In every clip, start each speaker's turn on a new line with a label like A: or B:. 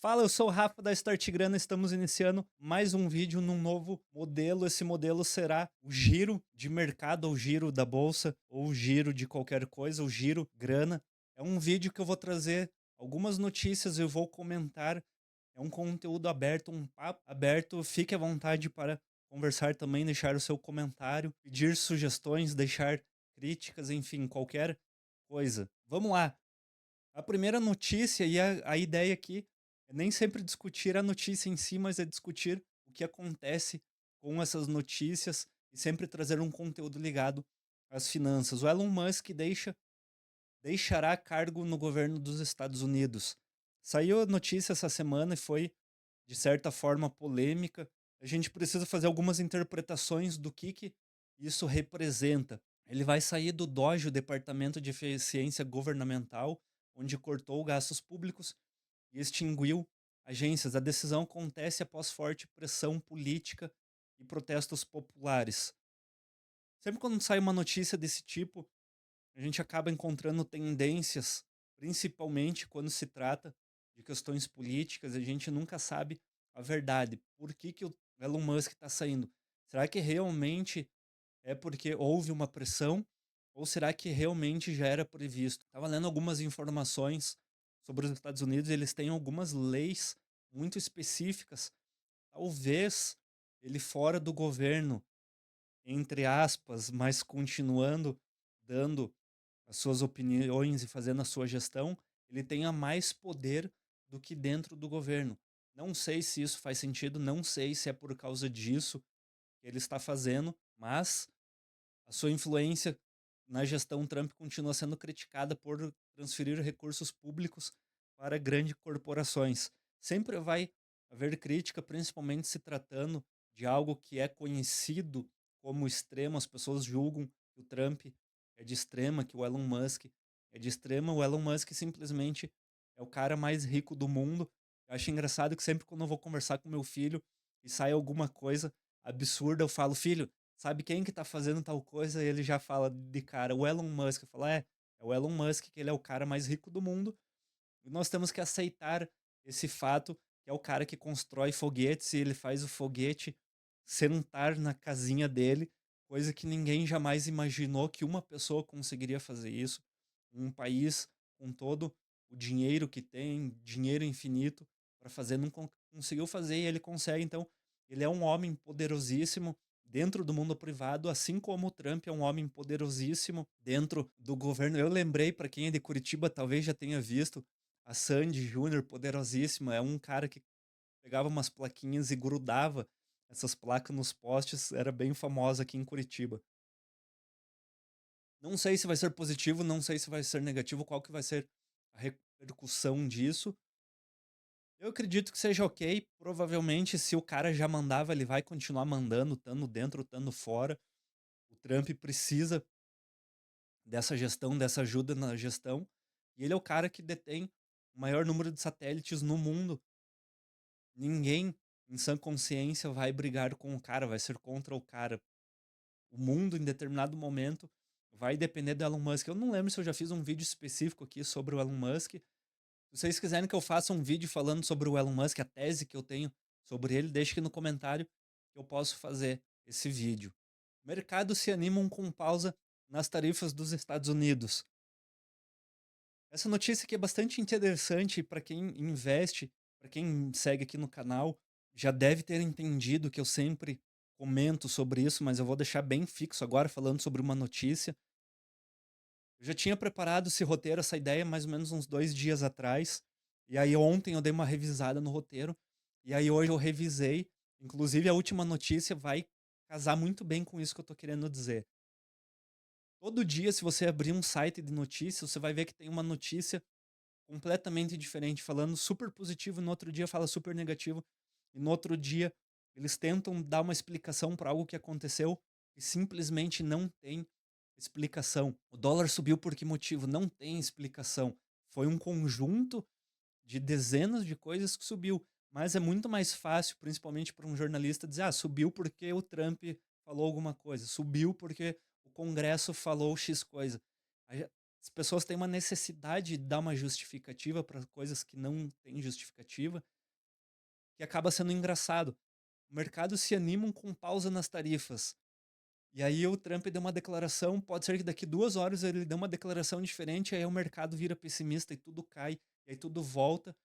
A: Fala, eu sou o Rafa da Start Grana, estamos iniciando mais um vídeo num novo modelo. Esse modelo será o giro de mercado, ou giro da bolsa, ou giro de qualquer coisa, o giro grana. É um vídeo que eu vou trazer algumas notícias, eu vou comentar. É um conteúdo aberto, um papo aberto. Fique à vontade para conversar também, deixar o seu comentário, pedir sugestões, deixar críticas, enfim, qualquer coisa. Vamos lá. A primeira notícia e a ideia aqui é nem sempre discutir a notícia em si, mas é discutir o que acontece com essas notícias e sempre trazer um conteúdo ligado às finanças. O Elon Musk deixará cargo no governo dos Estados Unidos. Saiu a notícia essa semana e foi, de certa forma, polêmica. A gente precisa fazer algumas interpretações do que isso representa. Ele vai sair do DOGE, o Departamento de Eficiência Governamental, onde cortou gastos públicos e extinguiu agências. A decisão acontece após forte pressão política e protestos populares. Sempre quando sai uma notícia desse tipo, a gente acaba encontrando tendências, principalmente quando se trata de questões políticas, a gente nunca sabe a verdade. Por que o Elon Musk está saindo? Será que realmente é porque houve uma pressão ou será que realmente já era previsto? Estava lendo algumas informações sobre os Estados Unidos, eles têm algumas leis muito específicas. Talvez ele fora do governo, entre aspas, mas continuando dando as suas opiniões e fazendo a sua gestão, ele tenha mais poder do que dentro do governo. Não sei se isso faz sentido, não sei se é por causa disso que ele está fazendo, mas a sua influência na gestão Trump continua sendo criticada por transferir recursos públicos para grandes corporações. Sempre vai haver crítica, principalmente se tratando de algo que é conhecido como extremo. As pessoas julgam que o Trump é de extrema, que o Elon Musk é de extrema. O Elon Musk simplesmente é o cara mais rico do mundo. Eu acho engraçado que sempre quando eu vou conversar com meu filho e sai alguma coisa absurda, eu falo, filho, sabe quem que tá fazendo tal coisa? E ele já fala de cara, o Elon Musk. Eu falo, é o Elon Musk, que ele é o cara mais rico do mundo. E nós temos que aceitar esse fato, que é o cara que constrói foguetes e ele faz o foguete sentar na casinha dele, coisa que ninguém jamais imaginou que uma pessoa conseguiria fazer isso. Um país com todo o dinheiro que tem, dinheiro infinito para fazer, não conseguiu fazer e ele consegue. Então, ele é um homem poderosíssimo dentro do mundo privado, assim como o Trump é um homem poderosíssimo dentro do governo. Eu lembrei, para quem é de Curitiba, talvez já tenha visto a Sandy Júnior, poderosíssima, é um cara que pegava umas plaquinhas e grudava essas placas nos postes, era bem famosa aqui em Curitiba. Não sei se vai ser positivo, não sei se vai ser negativo, qual que vai ser a repercussão disso. Eu acredito que seja ok, provavelmente se o cara já mandava, ele vai continuar mandando, estando dentro, estando fora. O Trump precisa dessa gestão, dessa ajuda na gestão, e ele é o cara que detém o maior número de satélites no mundo. Ninguém em sã consciência vai brigar com o cara, vai ser contra o cara. O mundo, em determinado momento, vai depender do Elon Musk. Eu não lembro se eu já fiz um vídeo específico aqui sobre o Elon Musk. Se vocês quiserem que eu faça um vídeo falando sobre o Elon Musk, a tese que eu tenho sobre ele, deixe aqui no comentário que eu posso fazer esse vídeo. Mercados se animam com pausa nas tarifas dos Estados Unidos. Essa notícia aqui é bastante interessante para quem investe, para quem segue aqui no canal, já deve ter entendido que eu sempre comento sobre isso, mas eu vou deixar bem fixo agora falando sobre uma notícia. Eu já tinha preparado esse roteiro, essa ideia, mais ou menos uns 2 dias atrás. E aí ontem eu dei uma revisada no roteiro. E aí hoje eu revisei. Inclusive a última notícia vai casar muito bem com isso que eu tô querendo dizer. Todo dia, se você abrir um site de notícias, você vai ver que tem uma notícia completamente diferente, falando super positivo, no outro dia fala super negativo, e no outro dia eles tentam dar uma explicação para algo que aconteceu e simplesmente não tem explicação. O dólar subiu por que motivo? Não tem explicação. Foi um conjunto de dezenas de coisas que subiu, mas é muito mais fácil, principalmente para um jornalista, dizer: subiu porque o Trump falou alguma coisa, subiu porque o Congresso falou X coisa. As pessoas têm uma necessidade de dar uma justificativa para coisas que não têm justificativa, que acaba sendo engraçado. O mercado se anima com pausa nas tarifas. E aí o Trump deu uma declaração, pode ser que daqui 2 horas ele dê uma declaração diferente, aí o mercado vira pessimista e tudo cai, e aí tudo volta.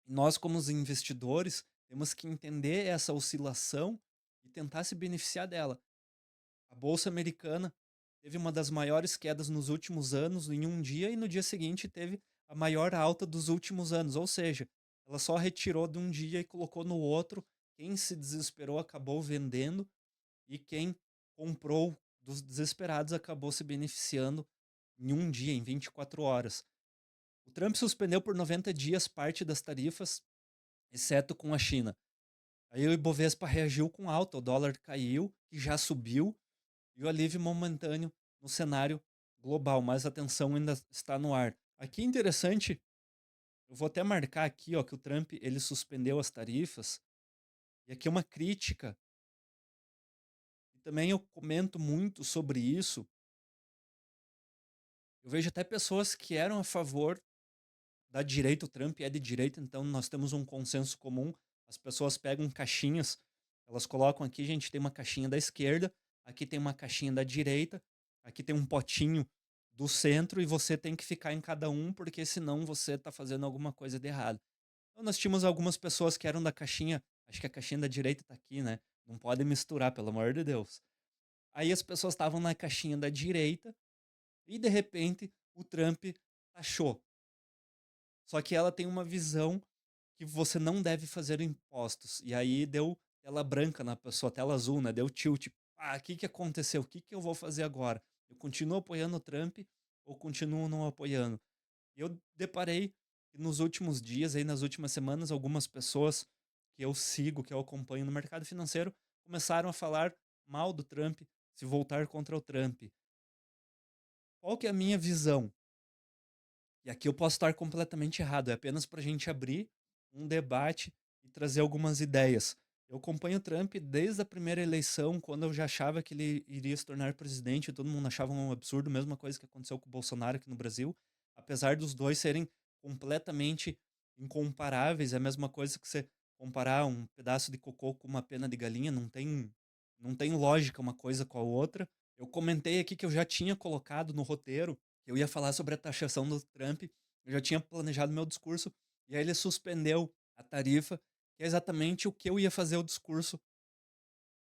A: E nós, como os investidores, temos que entender essa oscilação e tentar se beneficiar dela. A bolsa americana teve uma das maiores quedas nos últimos anos em um dia e no dia seguinte teve a maior alta dos últimos anos, ou seja, ela só retirou de um dia e colocou no outro. Quem se desesperou acabou vendendo e quem comprou dos desesperados acabou se beneficiando em um dia, em 24 horas. O Trump suspendeu por 90 dias parte das tarifas, exceto com a China. Aí o Ibovespa reagiu com alta, o dólar caiu, que já subiu, e o alívio momentâneo no cenário global, mas a tensão ainda está no ar. Aqui é interessante, eu vou até marcar aqui, ó, que o Trump ele suspendeu as tarifas, e aqui é uma crítica, e também eu comento muito sobre isso. Eu vejo até pessoas que eram a favor da direita, o Trump é de direita, então nós temos um consenso comum. As pessoas pegam caixinhas, elas colocam aqui, gente, tem uma caixinha da esquerda, aqui tem uma caixinha da direita, aqui tem um potinho do centro e você tem que ficar em cada um, porque senão você está fazendo alguma coisa de errado. Então nós tínhamos algumas pessoas que eram da caixinha, acho que a caixinha da direita está aqui, né? Não pode misturar, pelo amor de Deus. Aí as pessoas estavam na caixinha da direita e de repente o Trump taxou. Só que ela tem uma visão que você não deve fazer impostos. E aí deu tela branca na pessoa, tela azul, né? Deu tilt. Ah, o que que aconteceu? O que que eu vou fazer agora? Eu continuo apoiando o Trump ou continuo não apoiando? E eu deparei que nos últimos dias, aí nas últimas semanas, algumas pessoas que eu sigo, que eu acompanho no mercado financeiro, começaram a falar mal do Trump, se voltar contra o Trump. Qual que é a minha visão? E aqui eu posso estar completamente errado, é apenas para a gente abrir um debate e trazer algumas ideias. Eu acompanho o Trump desde a primeira eleição, quando eu já achava que ele iria se tornar presidente, todo mundo achava um absurdo, mesma coisa que aconteceu com o Bolsonaro aqui no Brasil, apesar dos dois serem completamente incomparáveis, é a mesma coisa que você comparar um pedaço de cocô com uma pena de galinha, não tem lógica uma coisa com a outra. Eu comentei aqui que eu já tinha colocado no roteiro eu ia falar sobre a taxação do Trump, eu já tinha planejado meu discurso, e aí ele suspendeu a tarifa, que é exatamente o que eu ia fazer o discurso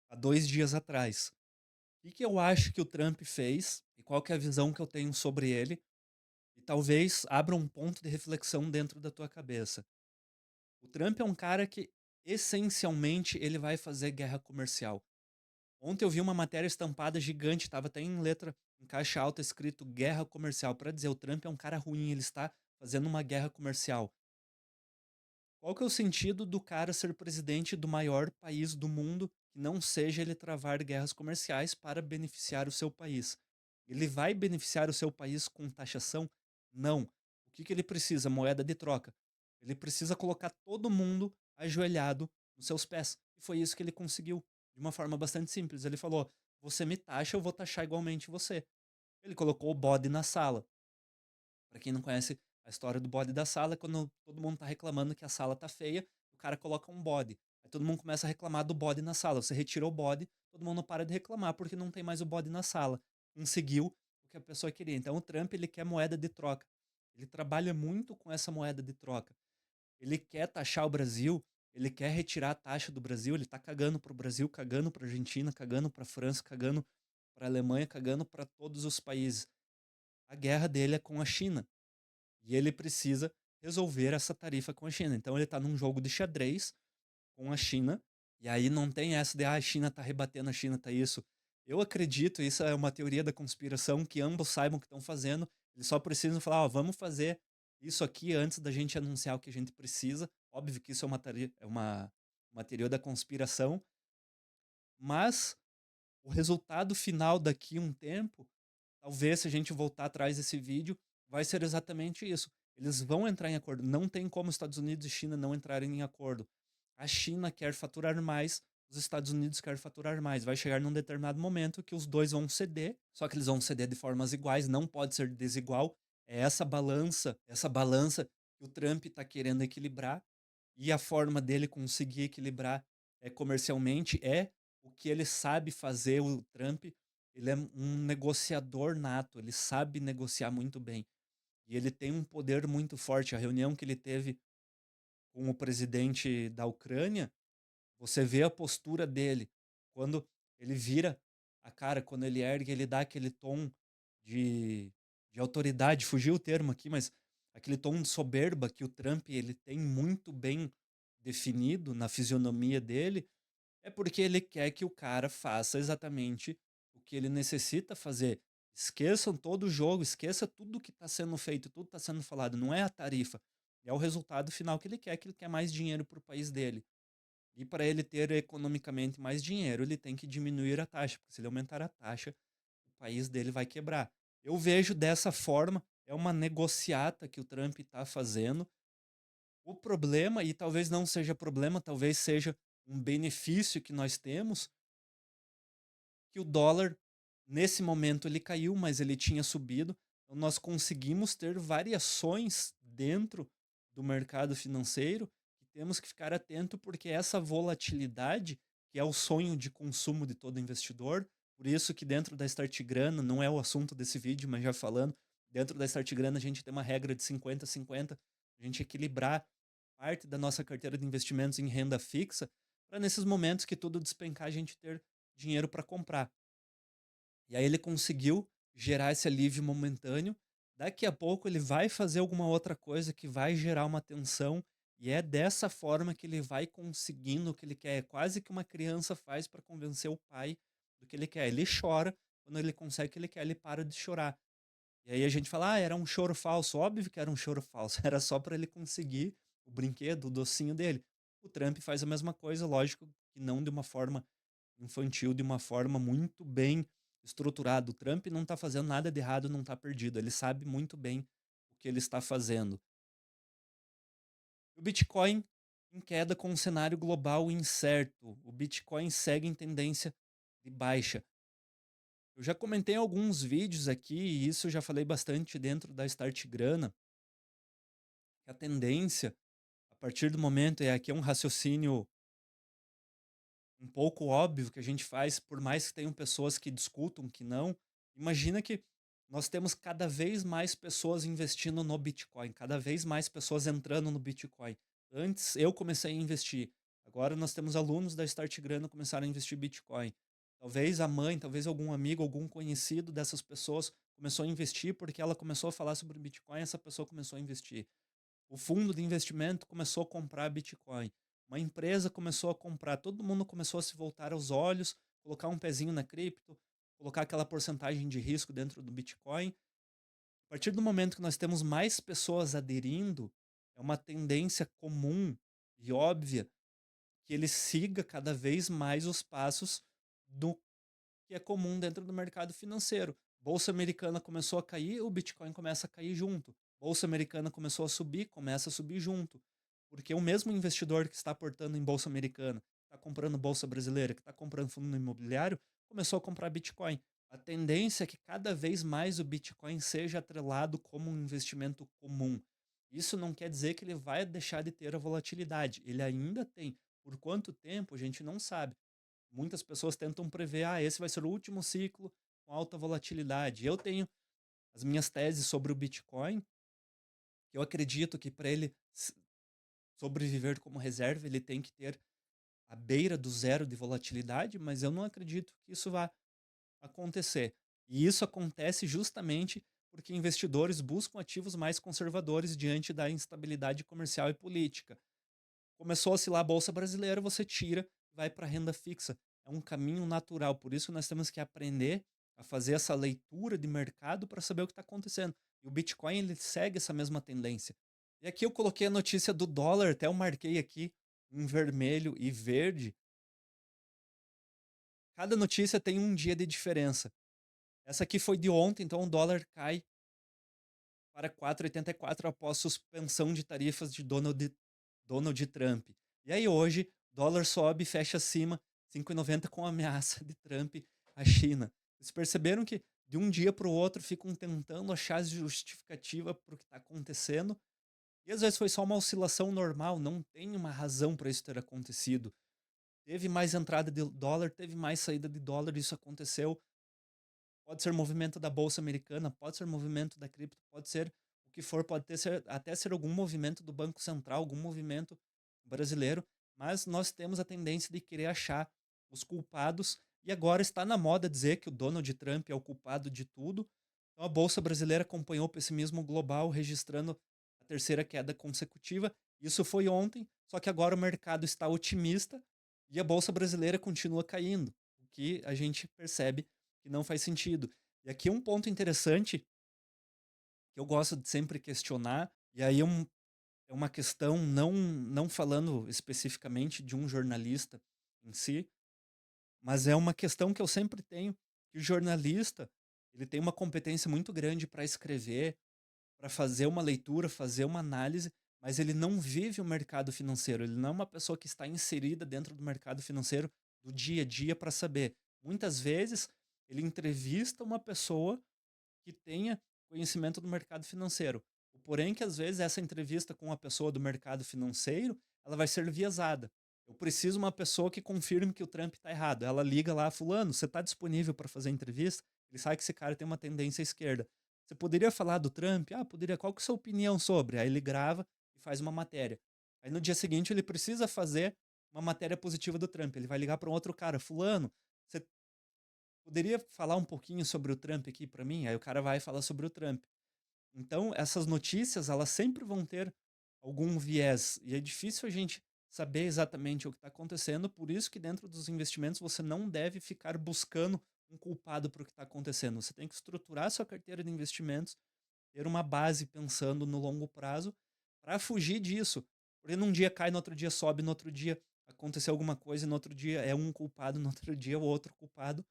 A: há 2 dias atrás. O que eu acho que o Trump fez, e qual que é a visão que eu tenho sobre ele, e talvez abra um ponto de reflexão dentro da tua cabeça. O Trump é um cara que, essencialmente, ele vai fazer guerra comercial. Ontem eu vi uma matéria estampada gigante, estava até em letra, em caixa alta, escrito guerra comercial, para dizer o Trump é um cara ruim, ele está fazendo uma guerra comercial. Qual que é o sentido do cara ser presidente do maior país do mundo que não seja ele travar guerras comerciais para beneficiar o seu país? Ele vai beneficiar o seu país com taxação? Não. O que ele precisa? Moeda de troca. Ele precisa colocar todo mundo ajoelhado nos seus pés. E foi isso que ele conseguiu, de uma forma bastante simples. Ele falou: você me taxa, eu vou taxar igualmente você. Ele colocou o bode na sala. Para quem não conhece a história do bode da sala, é quando todo mundo tá reclamando que a sala tá feia, o cara coloca um bode. Aí todo mundo começa a reclamar do bode na sala. Você retira o bode, todo mundo para de reclamar porque não tem mais o bode na sala. Conseguiu o que a pessoa queria. Então o Trump, ele quer moeda de troca. Ele trabalha muito com essa moeda de troca. Ele quer taxar o Brasil, ele quer retirar a taxa do Brasil, ele tá cagando pro Brasil, cagando pra Argentina, cagando pra França, cagando pra Alemanha, cagando para todos os países. A guerra dele é com a China. E ele precisa resolver essa tarifa com a China. Então ele está num jogo de xadrez com a China. E aí não tem essa de a China está rebatendo, a China está isso. Eu acredito, isso é uma teoria da conspiração, que ambos saibam o que estão fazendo. Eles só precisam falar, ó, vamos fazer isso aqui antes da gente anunciar o que a gente precisa. Óbvio que isso é uma teoria da conspiração. Mas o resultado final daqui a um tempo, talvez se a gente voltar atrás desse vídeo, vai ser exatamente isso. Eles vão entrar em acordo. Não tem como Estados Unidos e China não entrarem em acordo. A China quer faturar mais os Estados Unidos querem faturar mais. Vai chegar num determinado momento que os dois vão ceder, só que eles vão ceder de formas iguais, não pode ser desigual. É essa balança que o Trump está querendo equilibrar, e a forma dele conseguir equilibrar comercialmente é o que ele sabe fazer, o Trump. Ele é um negociador nato, ele sabe negociar muito bem. E ele tem um poder muito forte. A reunião que ele teve com o presidente da Ucrânia, você vê a postura dele. Quando ele vira a cara, quando ele ergue, ele dá aquele tom de, de autoridade. Fugiu o termo aqui, mas aquele tom de soberba que o Trump ele tem muito bem definido na fisionomia dele, é porque ele quer que o cara faça exatamente o que ele necessita fazer. Esqueçam todo o jogo, esqueça tudo que está sendo feito, tudo está sendo falado. Não é a tarifa, é o resultado final que ele quer mais dinheiro para o país dele. E para ele ter economicamente mais dinheiro, ele tem que diminuir a taxa, porque se ele aumentar a taxa, o país dele vai quebrar. Eu vejo dessa forma, é uma negociata que o Trump está fazendo. O problema, e talvez não seja problema, talvez seja um benefício que nós temos, que o dólar, nesse momento, ele caiu, mas ele tinha subido. Então, nós conseguimos ter variações dentro do mercado financeiro e temos que ficar atento porque essa volatilidade, que é o sonho de consumo de todo investidor, por isso que dentro da Start Grana, não é o assunto desse vídeo, mas já falando, dentro da Start Grana a gente tem uma regra de 50-50, a gente equilibrar parte da nossa carteira de investimentos em renda fixa, para nesses momentos que tudo despencar a gente ter dinheiro para comprar. E aí ele conseguiu gerar esse alívio momentâneo. Daqui a pouco ele vai fazer alguma outra coisa que vai gerar uma tensão, e é dessa forma que ele vai conseguindo o que ele quer. É quase que uma criança faz para convencer o pai do que ele quer. Ele chora, quando ele consegue o que ele quer, ele para de chorar. E aí a gente fala, era um choro falso. Óbvio que era um choro falso, era só para ele conseguir o brinquedo, o docinho dele. O Trump faz a mesma coisa, lógico que não de uma forma infantil, de uma forma muito bem estruturada. O Trump não está fazendo nada de errado, não está perdido. Ele sabe muito bem o que ele está fazendo. O Bitcoin em queda com um cenário global incerto. O Bitcoin segue em tendência de baixa. Eu já comentei em alguns vídeos aqui, e isso eu já falei bastante dentro da Start Grana, que a tendência, a partir do momento, e aqui é um raciocínio um pouco óbvio que a gente faz, por mais que tenham pessoas que discutam que não, imagina que nós temos cada vez mais pessoas investindo no Bitcoin, cada vez mais pessoas entrando no Bitcoin. Antes eu comecei a investir, agora nós temos alunos da Start Grana que começaram a investir Bitcoin. Talvez a mãe, talvez algum amigo, algum conhecido dessas pessoas começou a investir porque ela começou a falar sobre Bitcoin, essa pessoa começou a investir. O fundo de investimento começou a comprar Bitcoin. Uma empresa começou a comprar. Todo mundo começou a se voltar aos olhos, colocar um pezinho na cripto, colocar aquela porcentagem de risco dentro do Bitcoin. A partir do momento que nós temos mais pessoas aderindo, é uma tendência comum e óbvia que ele siga cada vez mais os passos do que é comum dentro do mercado financeiro. Bolsa americana começou a cair, o Bitcoin começa a cair junto. Bolsa americana começou a subir, começa a subir junto. Porque o mesmo investidor que está aportando em bolsa americana, que está comprando bolsa brasileira, que está comprando fundo imobiliário, começou a comprar Bitcoin. A tendência é que cada vez mais o Bitcoin seja atrelado como um investimento comum. Isso não quer dizer que ele vai deixar de ter a volatilidade. Ele ainda tem. Por quanto tempo, a gente não sabe. Muitas pessoas tentam prever, esse vai ser o último ciclo com alta volatilidade. Eu tenho as minhas teses sobre o Bitcoin, que eu acredito que para ele sobreviver como reserva, ele tem que ter a beira do zero de volatilidade, mas eu não acredito que isso vá acontecer. E isso acontece justamente porque investidores buscam ativos mais conservadores diante da instabilidade comercial e política. Começou a oscilar a bolsa brasileira, você tira, vai para a renda fixa. É um caminho natural, por isso nós temos que aprender a fazer essa leitura de mercado para saber o que está acontecendo. E o Bitcoin ele segue essa mesma tendência. E aqui eu coloquei a notícia do dólar, até eu marquei aqui em vermelho e verde. Cada notícia tem um dia de diferença. Essa aqui foi de ontem, então o dólar cai para 4,84 após suspensão de tarifas de Donald Trump. E aí hoje, dólar sobe e fecha acima 5,90 com a ameaça de Trump à China. Vocês perceberam que de um dia para o outro ficam tentando achar justificativa para o que está acontecendo, e às vezes foi só uma oscilação normal, não tem uma razão para isso ter acontecido. Teve mais entrada de dólar, teve mais saída de dólar, isso aconteceu. Pode ser movimento da bolsa americana, pode ser movimento da cripto, pode ser o que for, pode ter até ser algum movimento do Banco Central, algum movimento brasileiro, mas nós temos a tendência de querer achar os culpados, e agora está na moda dizer que o Donald Trump é o culpado de tudo. Então a bolsa brasileira acompanhou o pessimismo global, registrando a terceira queda consecutiva. Isso foi ontem, só que agora o mercado está otimista e a bolsa brasileira continua caindo, o que a gente percebe que não faz sentido. E aqui um ponto interessante que eu gosto de sempre questionar, e aí é uma questão não falando especificamente de um jornalista em si, mas é uma questão que eu sempre tenho, que o jornalista, ele tem uma competência muito grande para escrever, para fazer uma leitura, fazer uma análise, mas ele não vive o mercado financeiro, ele não é uma pessoa que está inserida dentro do mercado financeiro do dia a dia para saber. Muitas vezes ele entrevista uma pessoa que tenha conhecimento do mercado financeiro. O porém é que às vezes essa entrevista com a pessoa do mercado financeiro, ela vai ser viesada. Eu preciso de uma pessoa que confirme que o Trump está errado. Ela liga lá, fulano, você está disponível para fazer a entrevista? Ele sabe que esse cara tem uma tendência à esquerda. Você poderia falar do Trump? Ah, poderia. Qual que é a sua opinião sobre? Aí ele grava e faz uma matéria. Aí no dia seguinte ele precisa fazer uma matéria positiva do Trump. Ele vai ligar para um outro cara, fulano, você poderia falar um pouquinho sobre o Trump aqui para mim? Aí o cara vai falar sobre o Trump. Então, essas notícias, elas sempre vão ter algum viés, e é difícil a gente saber exatamente o que está acontecendo, por isso que dentro dos investimentos você não deve ficar buscando um culpado para o que está acontecendo. Você tem que estruturar sua carteira de investimentos, ter uma base pensando no longo prazo, para fugir disso. Porque num dia cai, no outro dia sobe, no outro dia aconteceu alguma coisa, e no outro dia é um culpado, no outro dia o outro culpado.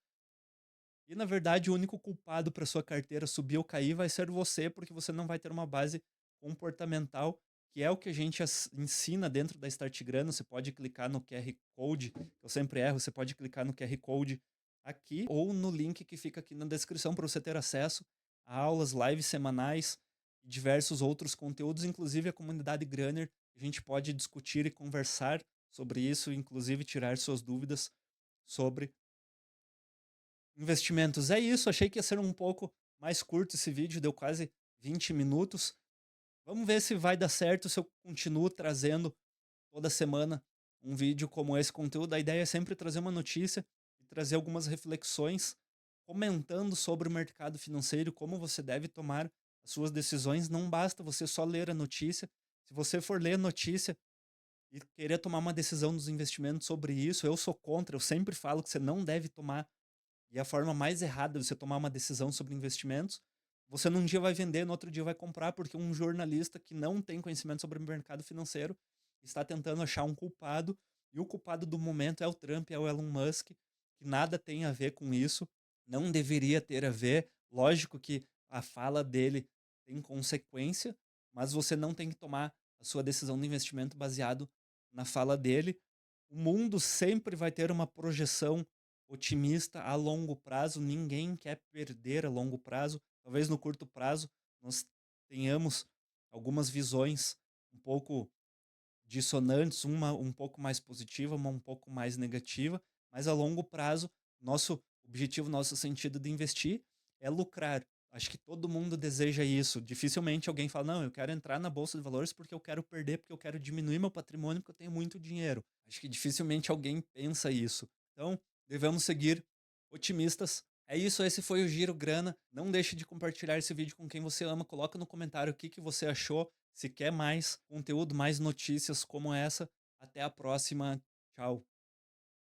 A: E na verdade, o único culpado para sua carteira subir ou cair vai ser você, porque você não vai ter uma base comportamental, que é o que a gente ensina dentro da Start Grana. Você pode clicar no QR Code, que eu sempre erro, você pode clicar no QR Code aqui ou no link que fica aqui na descrição para você ter acesso a aulas, lives semanais e diversos outros conteúdos, inclusive a comunidade Grunner. A gente pode discutir e conversar sobre isso, inclusive tirar suas dúvidas sobre investimentos. É isso, achei que ia ser um pouco mais curto esse vídeo, deu quase 20 minutos. Vamos ver se vai dar certo, se eu continuo trazendo toda semana um vídeo como esse conteúdo. A ideia é sempre trazer uma notícia e trazer algumas reflexões comentando sobre o mercado financeiro, como você deve tomar as suas decisões. Não basta você só ler a notícia. Se você for ler a notícia e querer tomar uma decisão dos investimentos sobre isso, eu sou contra. Eu sempre falo que você não deve tomar, e a forma mais errada de você tomar uma decisão sobre investimentos, você num dia vai vender, no outro dia vai comprar, porque um jornalista que não tem conhecimento sobre o mercado financeiro está tentando achar um culpado, e o culpado do momento é o Trump, é o Elon Musk, que nada tem a ver com isso, não deveria ter a ver. Lógico que a fala dele tem consequência, mas você não tem que tomar a sua decisão de investimento baseado na fala dele. O mundo sempre vai ter uma projeção otimista a longo prazo, ninguém quer perder a longo prazo. Talvez no curto prazo nós tenhamos algumas visões um pouco dissonantes, uma um pouco mais positiva, uma um pouco mais negativa, mas a longo prazo, nosso objetivo, nosso sentido de investir é lucrar. Acho que todo mundo deseja isso. Dificilmente alguém fala, não, eu quero entrar na bolsa de valores porque eu quero perder, porque eu quero diminuir meu patrimônio, porque eu tenho muito dinheiro. Acho que dificilmente alguém pensa isso. Então, devemos seguir otimistas. É isso, esse foi o Giro Grana. Não deixe de compartilhar esse vídeo com quem você ama. Coloca no comentário o que você achou. Se quer mais conteúdo, mais notícias como essa. Até a próxima. Tchau.